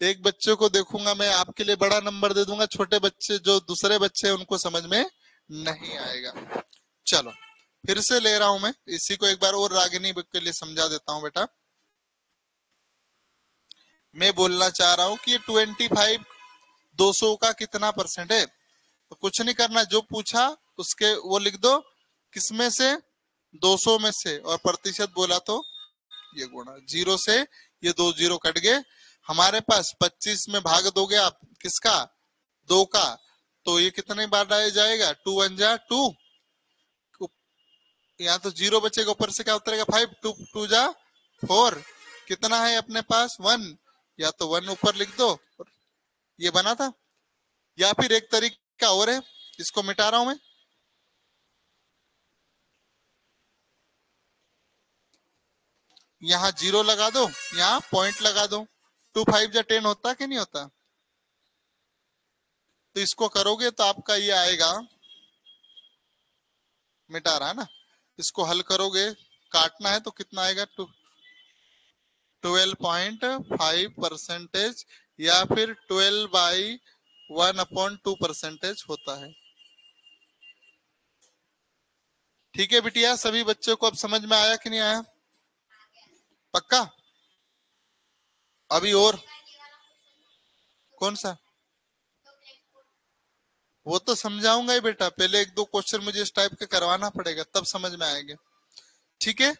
S1: एक बच्चे को देखूंगा मैं, आपके लिए बड़ा नंबर दे दूंगा, छोटे बच्चे जो दूसरे बच्चे उनको समझ में नहीं आएगा। चलो, फिर से ले रहा हूं मैं इसी को एक बार और रागिनी के लिए समझा देता हूं बेटा। मैं बोलना चाह रहा हूं कि ये 25 200 का कितना परसेंट है? तो कुछ नहीं करना, जो पूछा उसके वो लिख दो, किसमें से? 200 में से, और प्रतिशत बोला तो ये गुणा 0 से, ये 2 जीरो कट गए। हमारे पास 25 में भाग दोगे आप किसका? 2 का, तो ये कितने बार जाएगा? 2 1 जा 2, यहाँ तो 0 बचेगा, ऊपर से क्या उतरेगा? 5, 2 2 जा 4। कितना है अपने पास? 1। या तो 1 ऊपर लिख दो, ये बना था। या फिर एक तरीका और है, इसको मिटा रहा हूं मैं, यहाँ 0 लगा दो, यहाँ पॉइंट लगा दो। 2 5 जा 10 होता कि नहीं होता? तो इसको करोगे तो आपका ये आएगा, मिटा रहा है ना, इसको हल करोगे, काटना है तो कितना आएगा? 12.5% या फिर 12/1/2% होता है। ठीक है बिटिया, सभी बच्चों को अब समझ में आया कि नहीं आया? पक्का? अभी और कौन सा? वो तो समझाऊंगा ही बेटा, पहले एक दो क्वेश्चन मुझे इस टाइप के करवाना पड़ेगा, तब समझ में आएंगे। ठीक है,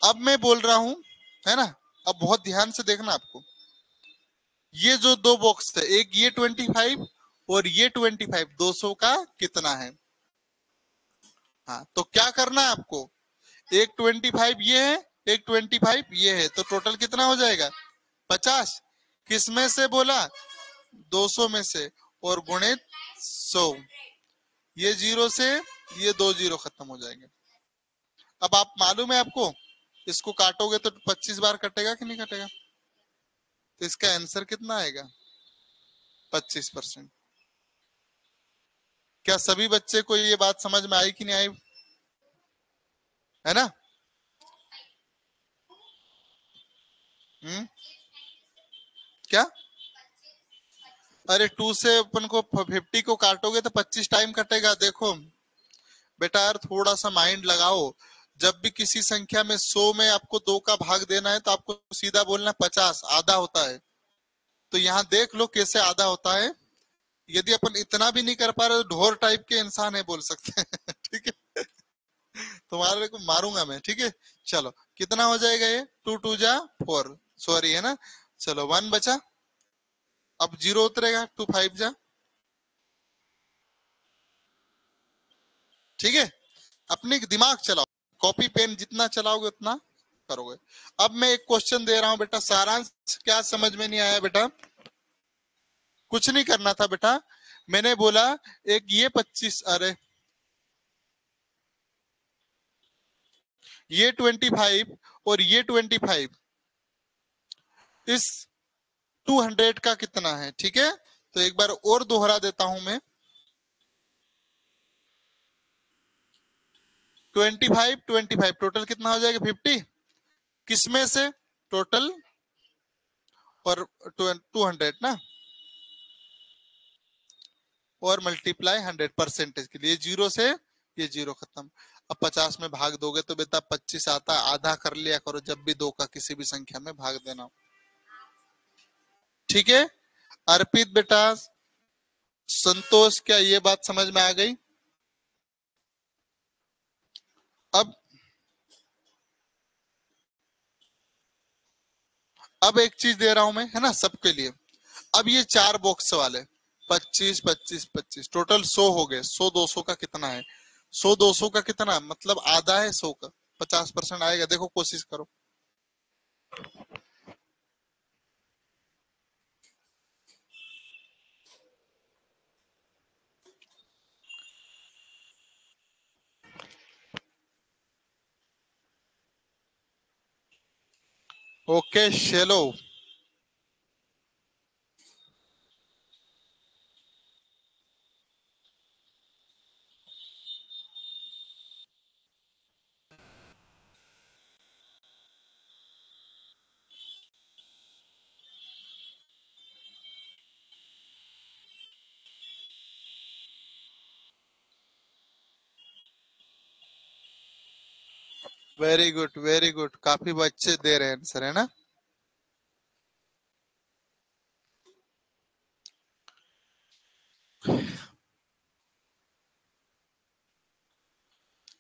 S1: अब मैं बोल रहा हूं, है ना। अब बहुत ध्यान से देखना आपको, ये जो दो बॉक्स है, एक ये 25 और ये 25, 200 का कितना है। हाँ, तो क्या करना है आपको, एक 25 ये है, एक 25 ये है, तो टोटल कितना हो जाएगा 50। किस में से बोला, 200 में से, और गुणित 100। ये जीरो से ये दो जीरो खत्म हो जाएंगे। अब आप मालूम है आपको, इसको काटोगे तो 25 बार कटेगा कि नहीं कटेगा, तो इसका आंसर कितना आएगा 25%। क्या सभी बच्चे को ये बात समझ में आई कि नहीं आई, है ना। क्या, अरे 2 से अपन को 50 को काटोगे तो 25 टाइम कटेगा। देखो बेटा यार, थोड़ा सा माइंड लगाओ, जब भी किसी संख्या में 100 में आपको 2 का भाग देना है तो आपको सीधा बोलना 50 आधा होता है। तो यहाँ देख लो कैसे आधा होता है। यदि अपन इतना भी नहीं कर पा रहे तो ढोर टाइप के इंसान है बोल सकते हैं ठीक है, तुम्हारे को मारूंगा मैं, ठीक है। चलो कितना हो जाएगा ये, 2 2 जा 4, सॉरी है ना। चलो 1 बचा, अब 0 उतरेगा, 2 5 जा, ठीक है। अपने दिमाग चलाओ, कॉपी पेन जितना चलाओगे उतना करोगे। अब मैं एक क्वेश्चन दे रहा हूं बेटा, सारांश क्या समझ में नहीं आया बेटा, कुछ नहीं करना था बेटा। मैंने बोला एक ये 25, अरे ये 25 और ये 25, इस 200 का कितना है, ठीक है। तो एक बार और दोहरा देता हूं मैं, 25 टोटल कितना हो जाएगा 50, किसमें से, टोटल और 200 ना, और मल्टीप्लाई 100% के लिए, जीरो से ये जीरो खत्म। अब 50 में भाग दोगे तो बेटा 25 आता है, आधा कर लिया करो जब भी 2 का किसी भी संख्या में भाग देना, ठीक है। अर्पित बेटा, संतोष, क्या ये बात समझ में आ गई। अब अब एक चीज दे रहा हूं मैं, है ना, सबके लिए। अब ये 4 बॉक्स वाले 25 25 25 टोटल 100 हो गए। 100 200 का कितना है, 100 200 का कितना, मतलब आधा है 100 का, 50% आएगा, देखो कोशिश करो। ओके चलो, वेरी गुड वेरी गुड, काफी बच्चे दे रहे हैं आंसर, है ना।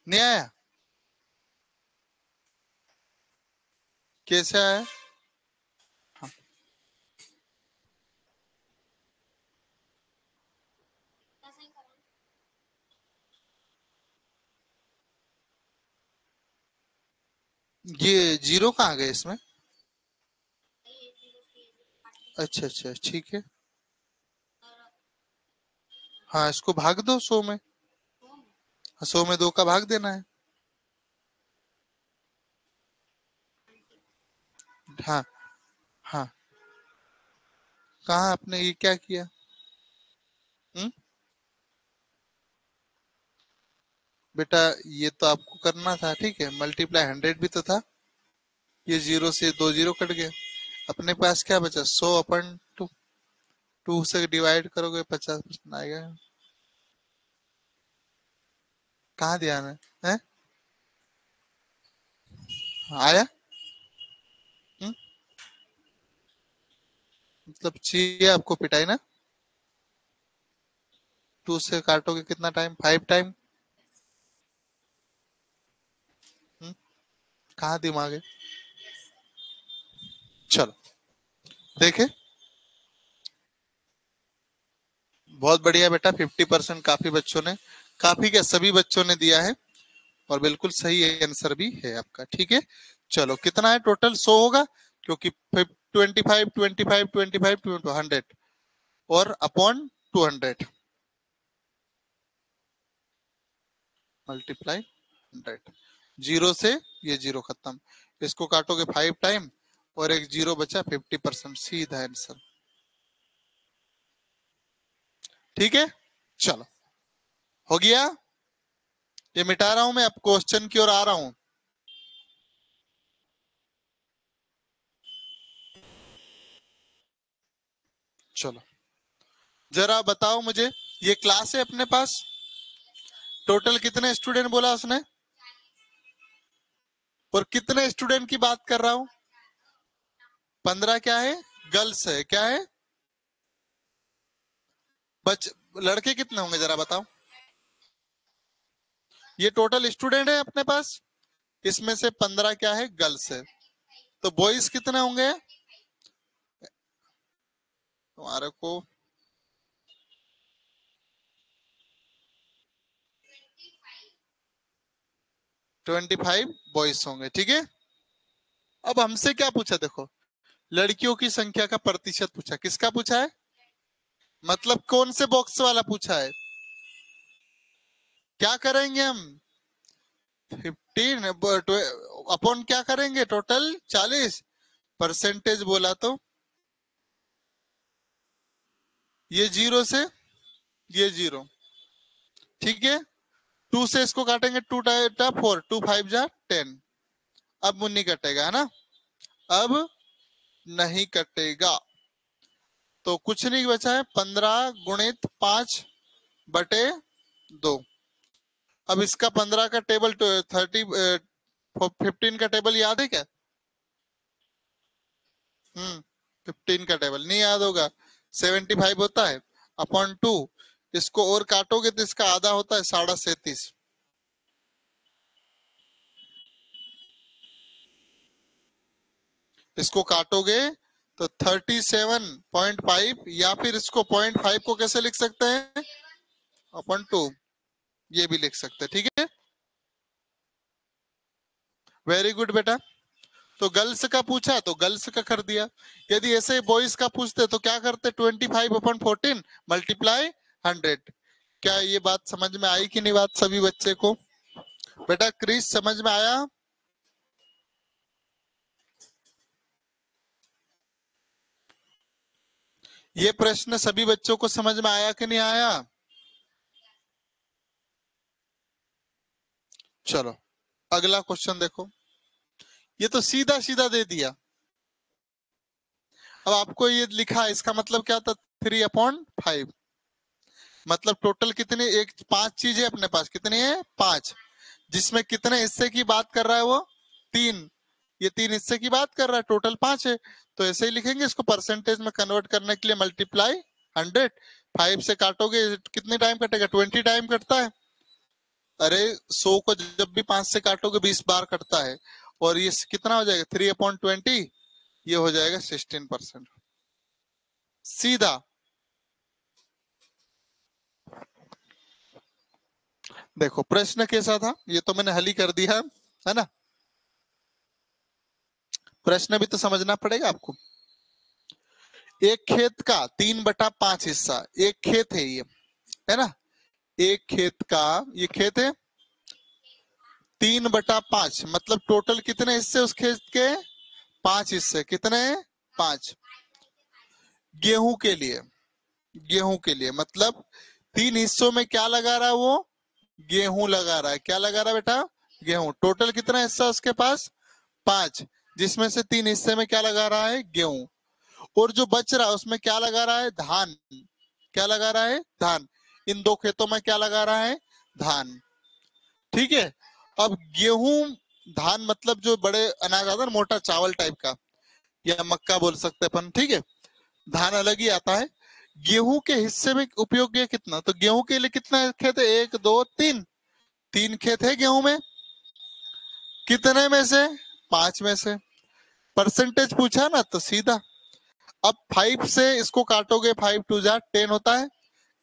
S1: नहीं आया, कैसे आया। हाँ, ये जीरो कहाँ गए इसमें, अच्छा अच्छा ठीक है। हाँ, इसको भाग दो 100 में, 100 में 2 का भाग देना है। हाँ हाँ, कहाँ आपने ये क्या किया। हम्म, बेटा ये तो आपको करना था, ठीक है, मल्टीप्लाई 100 भी तो था, ये जीरो से दो जीरो कट गए, अपने पास क्या बचा 100/2, 2 से डिवाइड करोगे 50% आएगा। कहाँ ध्यान है? आया। हम्म, मतलब चाहिए आपको पिटाई ना, 2 से काटोगे कितना टाइम, 5 टाइम। कहाँ दिमाग है, चलो देखे, बहुत बढ़िया बेटा, 50% काफी बच्चों ने, काफी क्या सभी बच्चों ने दिया है, और बिल्कुल सही आंसर भी है आपका। ठीक है, चलो कितना है टोटल, 100 होगा, क्योंकि 25 25 25 100 और अपॉन 200 मल्टीप्लाई 100, जीरो से ये जीरो खत्म, इसको काटोगे 5 टाइम और एक जीरो बचा, 50% सीधा आंसर। ठीक है, चलो हो गया, ये मिटा रहा हूं मैं, अब क्वेश्चन की ओर आ रहा हूं। चलो जरा बताओ मुझे, ये क्लास है अपने पास, टोटल कितने स्टूडेंट बोला उसने, और कितने स्टूडेंट की बात कर रहा हूं, 15 क्या है, गर्ल्स है, क्या है, बच लड़के कितने होंगे जरा बताओ, ये टोटल स्टूडेंट है अपने पास, इसमें से 15 क्या है, गर्ल्स है, तो बॉयज कितने होंगे तुम्हारे को, 25 बॉयज होंगे। ठीक है, अब हमसे क्या पूछा, देखो लड़कियों की संख्या का प्रतिशत पूछा, किसका पूछा है, मतलब कौन से बॉक्स वाला पूछा है, क्या करेंगे हम, 15 अपॉन क्या करेंगे, टोटल 40, परसेंटेज बोला तो ये जीरो से ये जीरो, ठीक है, 2 से इसको काटेंगे, 2 टाइम 4, 2 5 जा 10, अब मुन्नी कटेगा है ना, अब नहीं कटेगा, तो कुछ नहीं बचा है, 15 गुणित 5 बटे 2, अब इसका 15 का टेबल 15 का टेबल याद है क्या, 15 का टेबल नहीं याद होगा, 75 होता है अपॉन 2, इसको और काटोगे तो इसका आधा होता है 37.5, इसको काटोगे तो 37.5, या फिर इसको 0.5 को कैसे लिख सकते हैं, अपॉन 2, ये भी लिख सकते हैं। ठीक है, वेरी गुड बेटा, तो गर्ल्स का पूछा तो गर्ल्स का कर दिया, यदि ऐसे बॉयज का पूछते तो क्या करते, 25/14 मल्टीप्लाई 100। क्या ये बात समझ में आई कि नहीं, बात सभी बच्चे को, बेटा क्रिस समझ में आया, ये प्रश्न सभी बच्चों को समझ में आया कि नहीं आया, चलो अगला क्वेश्चन देखो, ये तो सीधा सीधा दे दिया, अब आपको ये लिखा है, इसका मतलब क्या था, 3/5, मतलब टोटल कितने, एक 5 चीजें अपने पास कितनी है, 5, जिसमें कितने हिस्से की बात कर रहा है वो, 3, ये 3 हिस्से की बात कर रहा है, टोटल 5 है, तो ऐसे ही लिखेंगे, इसको परसेंटेज में कन्वर्ट करने के लिए मल्टीप्लाई 100, 5 से काटोगे कितने टाइम कटेगा, 20 टाइम कटता है, अरे 100 को जब भी 5 से काटोगे 20 बार कटता है, और ये कितना हो जाएगा, 3/20, ये हो जाएगा 16%, सीधा। देखो प्रश्न कैसा था, ये तो मैंने हल ही कर दिया है ना, प्रश्न भी तो समझना पड़ेगा आपको, एक खेत का 3/5 हिस्सा, एक खेत है ये, है ना, एक खेत का, ये खेत है, 3/5, मतलब टोटल कितने हिस्से उस खेत के, 5 हिस्से, कितने, 5, गेहूं के लिए, गेहूं के लिए मतलब 3 हिस्सों में क्या लगा रहा है वो, गेहूं लगा रहा है, क्या लगा रहा है बेटा, गेहूं, टोटल कितना हिस्सा उसके पास, 5, जिसमें से 3 हिस्से में क्या लगा रहा है, गेहूं, और जो बच रहा है उसमें क्या लगा रहा है, धान, क्या लगा रहा है, धान, इन दो खेतों में क्या लगा रहा है, धान। ठीक है, अब गेहूं, धान मतलब जो बड़े अनाज आता है ना, मोटा चावल टाइप का, या मक्का बोल सकते हैं अपन, ठीक है, धान अलग ही आता है, गेहूं के हिस्से में उपयोग है कितना, तो गेहूं के लिए कितना खेत है, 1 2 3, 3 खेत है गेहूं में, कितने में से, 5 में से, परसेंटेज पूछा ना तो सीधा। अब 5 से इसको काटोगे, 5 टू जा 10 होता है,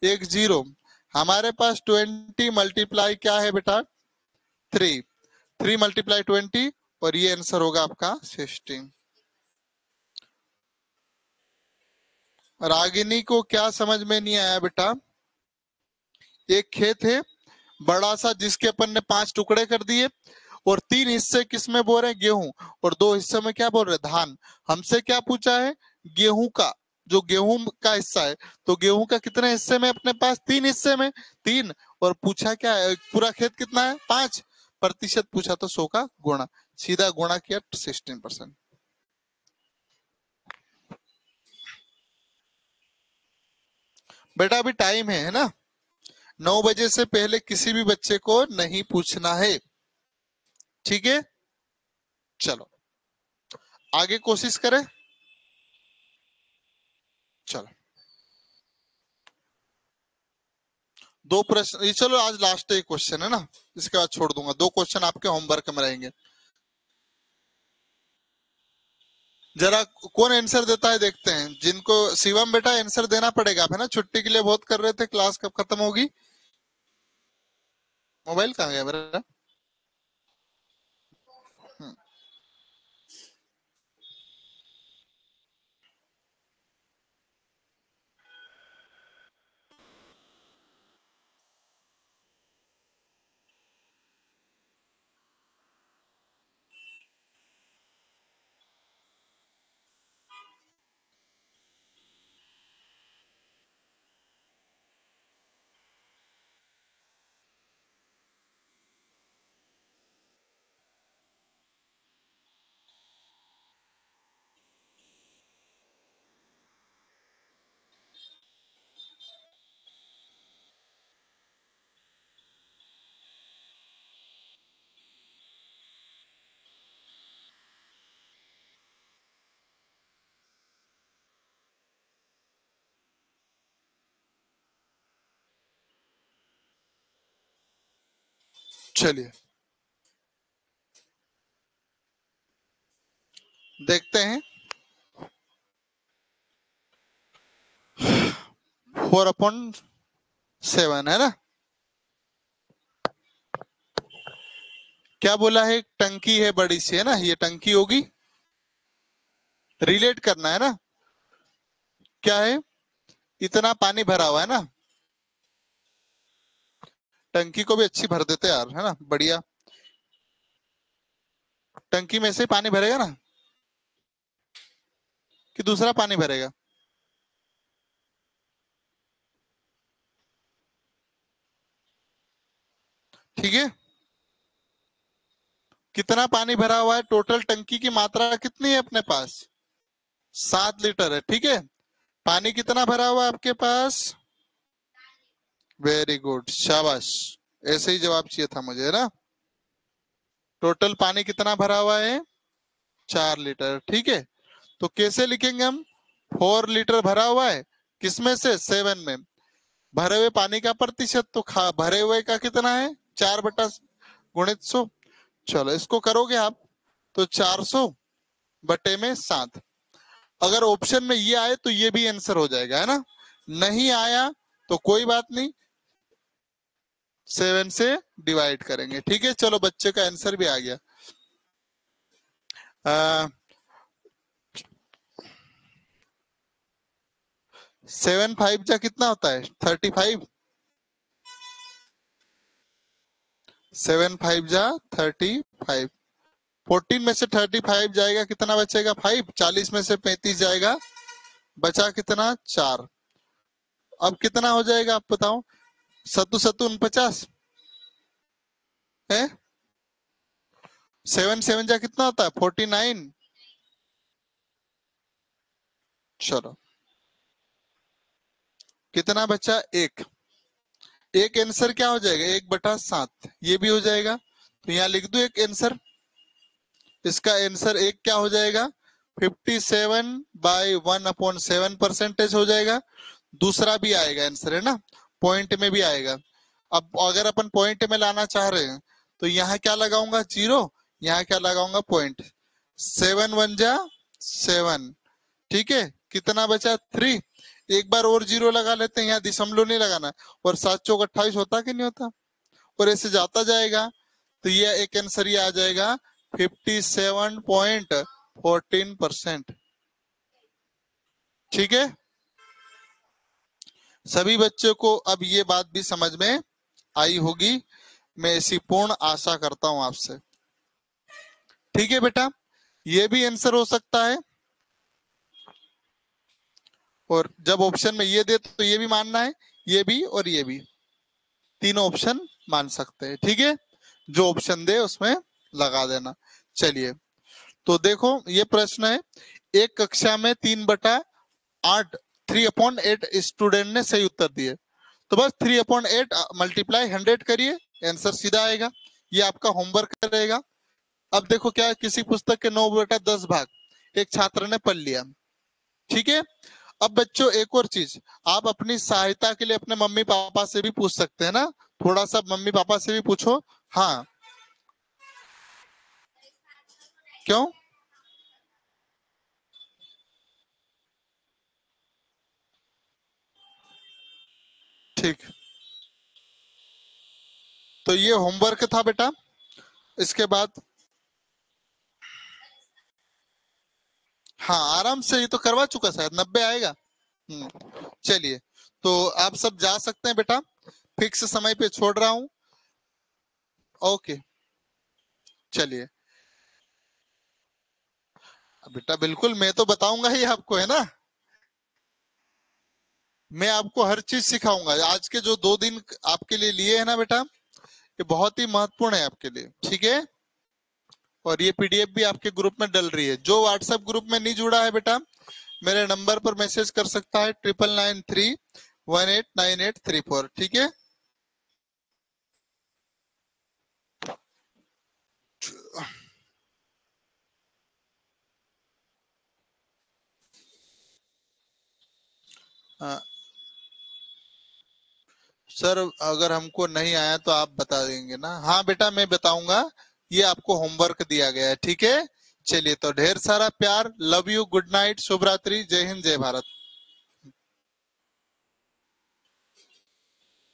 S1: एक जीरो। हमारे पास 20 मल्टीप्लाई क्या है बेटा, 3, 3 मल्टीप्लाई 20, और ये आंसर होगा आपका 16। रागिनी को क्या समझ में नहीं आया बेटा? एक खेत है बड़ा सा जिसके अपन ने 5 टुकड़े कर दिए, और 3 हिस्से किसमें बोल रहे हैं, गेहूं, और 2 हिस्से में क्या बोल रहे हैं, धान। हमसे क्या पूछा है, गेहूं का, जो गेहूं का हिस्सा है, तो गेहूं का कितने हिस्से में अपने पास, 3 हिस्से में, 3। और पूछा क्या है, पूरा खेत कितना है, 5 प्रतिशत पूछा, तो 100 का गुणा, सीधा गुणा किया 16%। बेटा अभी टाइम है ना, 9 बजे से पहले किसी भी बच्चे को नहीं पूछना है, ठीक है? चलो आगे कोशिश करें। चलो 2 प्रश्न, ये चलो आज लास्ट एक क्वेश्चन है ना, इसके बाद छोड़ दूंगा। 2 क्वेश्चन आपके होमवर्क में रहेंगे। जरा कौन आंसर देता है देखते हैं। जिनको, शिवम बेटा आंसर देना पड़ेगा, आप है ना, छुट्टी के लिए बहुत कर रहे थे, क्लास कब खत्म होगी? मोबाइल कहाँ गया मेरा? हम्म, चलिए देखते हैं। 4/7 है ना, क्या बोला है, टंकी है बड़ी सी, है ना, ये टंकी होगी, रिलेट करना है ना, क्या है, इतना पानी भरा हुआ है ना, टंकी को भी अच्छी भर देते यार, है ना, बढ़िया। टंकी में से पानी भरेगा ना, कि दूसरा पानी भरेगा? ठीक है, कितना पानी भरा हुआ है, टोटल टंकी की मात्रा कितनी है अपने पास, 7 लीटर है, ठीक है। पानी कितना भरा हुआ है आपके पास, वेरी गुड, शाबाश, ऐसे ही जवाब चाहिए था मुझे, है ना। टोटल पानी कितना भरा हुआ है, 4 लीटर, ठीक है। तो कैसे लिखेंगे हम, 4 लीटर भरा हुआ है, किसमें से, 7 में। भरे हुए पानी का प्रतिशत, तो भरे हुए का कितना है, 4/गुणित 100। चलो इसको करोगे आप, तो 400/7। अगर ऑप्शन में ये आए तो ये भी आंसर हो जाएगा, है ना। नहीं आया तो कोई बात नहीं, 7 से डिवाइड करेंगे, ठीक है। चलो बच्चे का आंसर भी आ गया। 7×5 जा कितना होता है, 35। 7×5 जा 35। 14 में से 35 जाएगा, कितना बचेगा, 5। 40 में से 35 जाएगा, बचा कितना, 4। अब कितना हो जाएगा आप बताओ, सत्तू सत्तू 49 है। 7×7 जा कितना होता है, 49। चलो कितना बचा, एक। एक आंसर क्या हो जाएगा, 1/7, ये भी हो जाएगा। तो यहाँ लिख दो एक आंसर, इसका आंसर एक क्या हो जाएगा, 57/1/7 हो जाएगा। दूसरा भी आएगा आंसर, है ना, पॉइंट में भी आएगा। अब अगर अपन पॉइंट में लाना चाह रहे हैं, तो यहाँ क्या लगाऊंगा, 0, यहाँ क्या लगाऊंगा, पॉइंट। 7 वन जा 7, ठीक है, कितना बचा 3। एक बार और जीरो लगा लेते हैं, यहाँ दशमलव नहीं लगाना, और 7 चौक 28 होता कि नहीं होता, और ऐसे जाता जाएगा, तो ये एक आंसर ये आ जाएगा 57.14%। ठीक है, सभी बच्चों को अब ये बात भी समझ में आई होगी, मैं ऐसी पूर्ण आशा करता हूं आपसे। ठीक है बेटा, ये भी आंसर हो सकता है, और जब ऑप्शन में ये दे तो ये भी मानना है, ये भी और ये भी, तीनों ऑप्शन मान सकते हैं। ठीक है, जो ऑप्शन दे उसमें लगा देना। चलिए, तो देखो ये प्रश्न है, एक कक्षा में 3/8 3/8 स्टूडेंट ने सही उत्तर दिए, तो बस 3/8 मल्टीप्लाई 100 करिए, आंसर सीधा आएगा। ये आपका होमवर्क रहेगा। अब देखो क्या है, किसी पुस्तक के 9/10 भाग एक छात्र ने पढ़ लिया। ठीक है, अब बच्चों एक और चीज, आप अपनी सहायता के लिए अपने मम्मी पापा से भी पूछ सकते हैं ना, थोड़ा सा मम्मी पापा से भी पूछो। हाँ, क्यों? ठीक, तो ये होमवर्क था बेटा। इसके बाद हाँ, आराम से, ये तो करवा चुका, शायद 90 आएगा। चलिए, तो आप सब जा सकते हैं बेटा, फिक्स समय पे छोड़ रहा हूँ। ओके, चलिए बेटा, बिल्कुल मैं तो बताऊंगा ही आपको, है ना, मैं आपको हर चीज सिखाऊंगा। आज के जो 2 दिन आपके लिए लिए है ना बेटा, ये बहुत ही महत्वपूर्ण है आपके लिए। ठीक है, और ये पीडीएफ भी आपके ग्रुप में डल रही है। जो व्हाट्सएप ग्रुप में नहीं जुड़ा है बेटा, मेरे नंबर पर मैसेज कर सकता है, 9993189834। ठीक है, सर अगर हमको नहीं आया तो आप बता देंगे ना? हाँ बेटा, मैं बताऊंगा, ये आपको होमवर्क दिया गया है। ठीक है, चलिए, तो ढेर सारा प्यार, लव यू, गुड नाइट, शुभ रात्रि, जय हिंद, जय भारत।